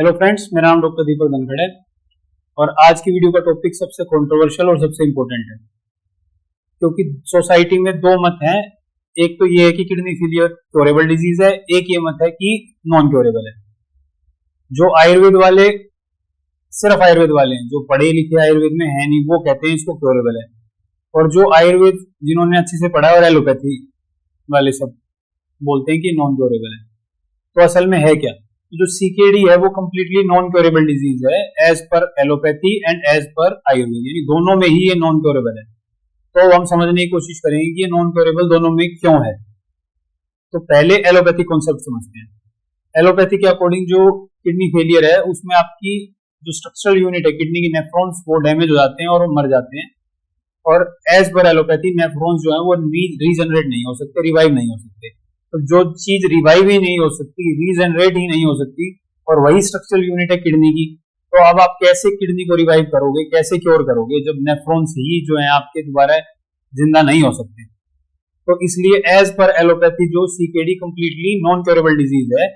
Hello friends, मेरा नाम doctor दीपक धनखड़ है और आज की वीडियो का टॉपिक सबसे कंट्रोवर्शियल और सबसे इंपॉर्टेंट है क्योंकि सोसाइटी में दो मत हैं। एक तो ये है कि किडनी फेलियर क्योरेबल डिजीज है, एक ये मत है कि नॉन क्योरेबल है। जो आयुर्वेद वाले, सिर्फ आयुर्वेद वाले हैं, जो पढ़े लिखे आयुर्वेद में है नहीं, वो कहते हैं इसको क्योरेबल है। और जो आयुर्वेद जिन्होंने अच्छे से पढ़ा है और एलोपैथी वाले सब बोलते हैं कि नॉन क्योरेबल है। तो असल में है क्या? जो सीकेडी है वो कंप्लीटली नॉन क्योरेबल डिजीज है एज पर एलोपैथी एंड एज पर आयुर्वेद, यानी दोनों में ही ये नॉन क्योरेबल है। तो हम समझने की कोशिश करेंगे कि ये नॉन क्योरेबल दोनों में क्यों है। तो पहले एलोपैथी कॉन्सेप्ट समझते हैं। एलोपैथी के अकॉर्डिंग जो किडनी फेलियर है उसमें आपकी जो स्ट्रक्चरल यूनिट है किडनी की नेफ्रॉन्स वो डैमेज हो जाते हैं और वो मर जाते हैं। और एज पर एलोपैथी नेफ्रॉन्स जो है वो रीजनरेट नहीं हो सकते, रिवाइव नहीं हो सकते। तो जो चीज रिवाइव ही नहीं हो सकती, रीजनरेट ही नहीं हो सकती, और वही स्ट्रक्चरल यूनिट है किडनी की, तो अब आप कैसे किडनी को रिवाइव करोगे, कैसे क्योर करोगे जब नेफ्रॉन्स ही जो है आपके दोबारा जिंदा नहीं हो सकते। तो इसलिए एज पर एलोपैथी जो CKD completely non curable disease है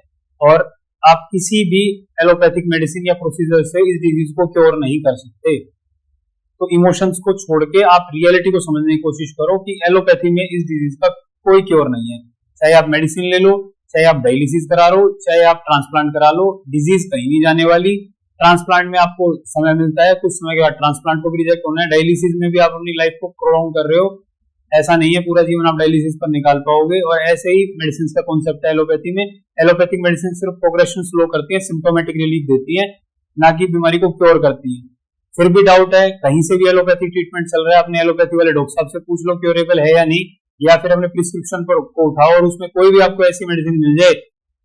और आप किसी भी एलोपैथिक मेडिसिन या प्रोसीजर से इस डिजीज को क्योर नहीं कर सकते। तो इमोशंस को छोड़ के आप रियलिटी को समझने की कोशिश करो कि एलोपैथी में इस डिजीज का कोई क्योर नहीं है। चाहे आप मेडिसिन ले लो, चाहे आप डायलिसिस करा लो, चाहे आप ट्रांसप्लांट करा लो, डिजीज कहीं नहीं जाने वाली। ट्रांसप्लांट में आपको समय मिलता है, कुछ समय के बाद ट्रांसप्लांट को भी रिजेक्ट होना है। डायलिसिस में भी आप अपनी लाइफ को प्रोलॉन्ग कर रहे हो, ऐसा नहीं है पूरा जीवन आप डायलिसिस पर निकाल पाओगे। और ऐसे ही मेडिसिन का कॉन्सेप्ट है एलोपैथी में। एलोपैथिक मेडिसिन सिर्फ प्रोग्रेशन स्लो करती है, सिम्टोमेटिक रिलीफ देती है, ना कि बीमारी को क्योर करती है। फिर भी डाउट है, कहीं से भी एलोपैथिक ट्रीटमेंट चल रहा है, अपने एलोपैथी वाले डॉक्टर साहब से पूछ लो क्योरेबल है या नहीं, या फिर अपने प्रिस्क्रिप्शन पर को उठाओ और उसमें कोई भी आपको ऐसी मेडिसिन मिल जाए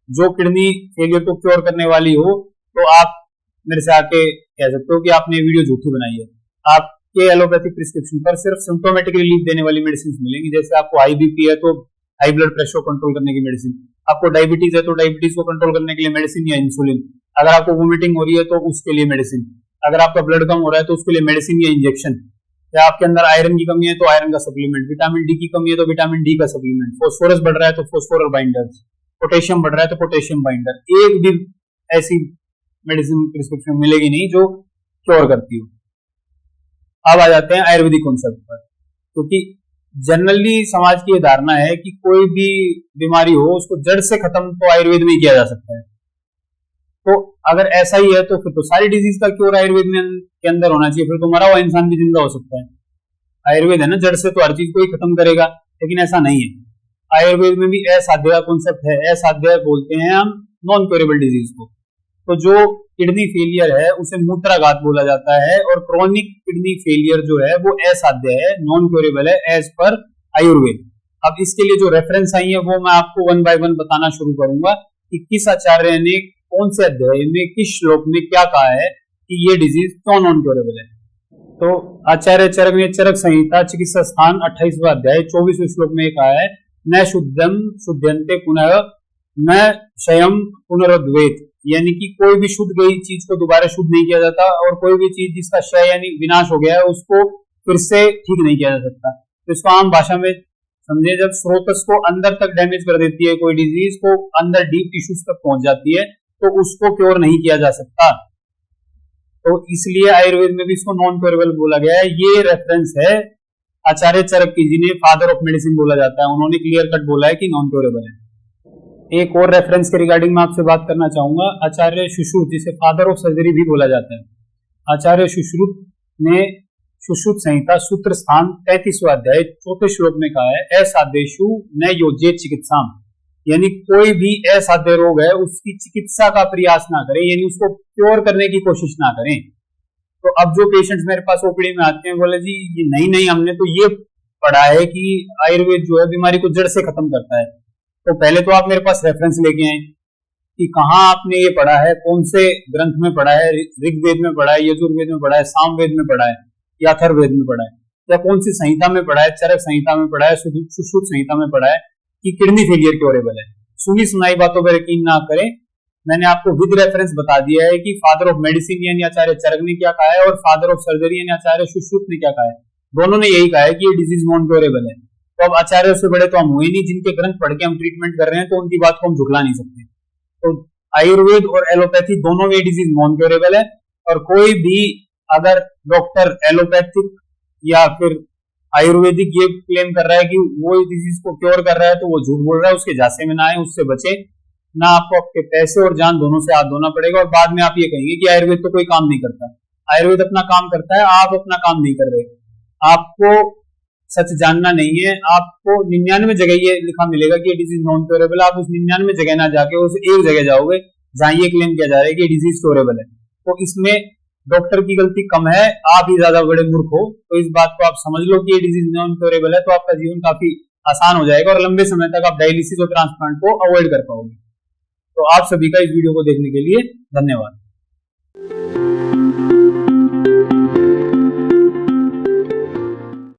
जो किडनी फेलियर को क्योर करने वाली हो, तो आप मेरे से आके कह सकते हो कि आपने वीडियो झूठी बनाई है। आपके एलोपैथिक प्रिस्क्रिप्शन पर सिर्फ सिम्टोमेटिक रिलीफ देने वाली मेडिसिन मिलेंगी। जैसे आपको हाई बीपी है तो हाई ब्लड प्रेशर को कंट्रोल करने की मेडिसिन, आपको डायबिटीज है तो डायबिटीज को कंट्रोल करने के लिए मेडिसिन या इंसुलिन, अगर आपको वोमिटिंग हो रही है तो उसके लिए मेडिसिन, अगर आपका ब्लड कम हो रहा है तो उसके लिए मेडिसिन या इंजेक्शन, या आपके अंदर आयरन की कमी है तो आयरन का सप्लीमेंट, विटामिन डी की कमी है तो विटामिन डी का सप्लीमेंट, फास्फोरस बढ़ रहा है तो फास्फोरस बाइंडर्स, पोटेशियम बढ़ रहा है तो पोटेशियम बाइंडर। एक भी ऐसी मेडिसिन प्रिस्क्रिप्शन मिलेगी नहीं जो क्योर करती हो। अब आ जाते हैं आयुर्वेदिक कॉन्सेप्ट पर, क्योंकि जनरली समाज की यह धारणा है कि कोई भी बीमारी हो उसको जड़ से खत्म तो आयुर्वेद में ही किया जा सकता है। तो अगर ऐसा ही है तो फिर तो सारी डिजीज का क्योर आयुर्वेद में के अंदर होना चाहिए, फिर तो मरा हुआ इंसान भी जिंदा हो सकता है। आयुर्वेद है ना, जड़ से तो हर चीज को ही खत्म करेगा, लेकिन ऐसा नहीं है। आयुर्वेद में भी असाध्य का कॉन्सेप्ट है। असाध्य बोलते हैं हम नॉन क्योरेबल डिजीज को। तो जो किडनी फेलियर है उसे मूत्राघात बोला जाता है, और क्रोनिक किडनी फेलियर जो है वो असाध्य है, नॉन क्योरेबल है एज पर आयुर्वेद। अब इसके लिए जो रेफरेंस आई है वो मैं आपको वन बाय वन बताना शुरू करूंगा कि किस आचार्य ने कौन से अध्याय में किस श्लोक में क्या कहा है कि ये डिजीज क्यों नॉन क्योरेबल है। तो आचार्य चरक ने चरक संहिता चिकित्सा स्थान 28वां अध्याय 24वें श्लोक में कहा है, न शुद्धम शुद्ध्यन्ते पुनः न क्षयम पुनरुद्वेत, यानी कि कोई भी शुद्ध गई चीज को दोबारा शुद्ध नहीं किया जाता, और कोई भी चीज जिसका क्षय यानी विनाश हो गया है उसको फिर से ठीक नहीं किया जा सकता। तो इसको आम भाषा में समझे, जब स्रोतस को अंदर तक डैमेज कर देती है, कोई डिजीज को अंदर डीप टिश्यूज तक पहुंच जाती है, तो उसको क्योर नहीं किया जा सकता। तो इसलिए आयुर्वेद में भी इसको नॉन क्योरेबल बोला गया है। ये रेफरेंस है आचार्य चरक की, जिन्हें फादर ऑफ मेडिसिन बोला जाता है। उन्होंने क्लियर कट बोला है कि नॉन क्योरेबल है। एक और रेफरेंस के रिगार्डिंग मैं आपसे बात करना चाहूंगा। आचार्य सुश्रुत, जिसे फादर ऑफ सर्जरी भी बोला जाता है, आचार्य सुश्रुत ने सुश्रुत संहिता सूत्र स्थान 33वां अध्याय 4वें श्लोक में कहा है, असाध्येषु न योज्येत चिकित्साम, यानी कोई भी असाध्य रोग है उसकी चिकित्सा का प्रयास ना करें, यानी उसको क्योर करने की कोशिश ना करें। तो अब जो पेशेंट्स मेरे पास ओपीडी में आते हैं बोले जी ये नहीं हमने तो ये पढ़ा है कि आयुर्वेद जो है बीमारी को जड़ से खत्म करता है। तो पहले तो आप मेरे पास रेफरेंस लेके आए कि कहाँ आपने ये पढ़ा है, कौन से ग्रंथ में पढ़ा है, ऋग्वेद में पढ़ा है, यजुर्वेद में पढ़ा है, सामवेद में पढ़ा है, या अथर्ववेद में पढ़ा है, या कौन सी संहिता में पढ़ा है, चरक संहिता में पढ़ा है, सुश्रुत संहिता में पढ़ा है कि किडनी फेलियर क्योरेबल है। सुनी सुनाई बातों पर यकीन ना करें। मैंने आपको विद रेफरेंस बता दिया है कि फादर ऑफ मेडिसिन यानी आचार्य चरक ने क्या कहा है और फादर ऑफ सर्जरी यानी आचार्य सुश्रुत ने क्या कहा है। दोनों ने यही कहा है कि ये डिजीज नॉन क्योरेबल है। तो अब आचार्यों से बड़े तो हम हुए नहीं, जिनके ग्रंथ पढ़ के हम ट्रीटमेंट कर रहे हैं, तो उनकी बात को हम झुकला नहीं सकते। तो आयुर्वेद और एलोपैथी दोनों में डिजीज नॉन क्योरेबल है। और कोई भी अगर डॉक्टर एलोपैथिक या फिर आयुर्वेदिक ये क्लेम कर रहा है कि वो डिजीज को क्योर कर रहा है तो वो झूठ बोल रहा है, उसके झांसे में ना आए, उससे बचे ना। आपको आपके पैसे और जान दोनों से हाथ धोना पड़ेगा और बाद में आप ये कहेंगे कि आयुर्वेद तो कोई काम नहीं करता। आयुर्वेद अपना काम करता है, आप अपना काम नहीं कर रहे। आपको सच जानना नहीं है, आपको 99 जगह ये लिखा मिलेगा कि ये डिजीज नॉन क्योरेबल है, आप उस 99 जगह ना जाके उस एक जगह जाओगे जहां ये क्लेम किया जा रहा है कि डिजीज क्योरेबल है। तो इसमें डॉक्टर की गलती कम है, आप ही ज्यादा बड़े मूर्ख हो। तो इस बात को आप समझ लो कि ये डिजीज नॉन क्योरेबल है, तो आपका जीवन काफी आसान हो जाएगा और लंबे समय तक आप डायलिसिस और ट्रांसप्लांट को अवॉइड कर पाओगे। तो आप सभी का इस वीडियो को देखने के लिए धन्यवाद।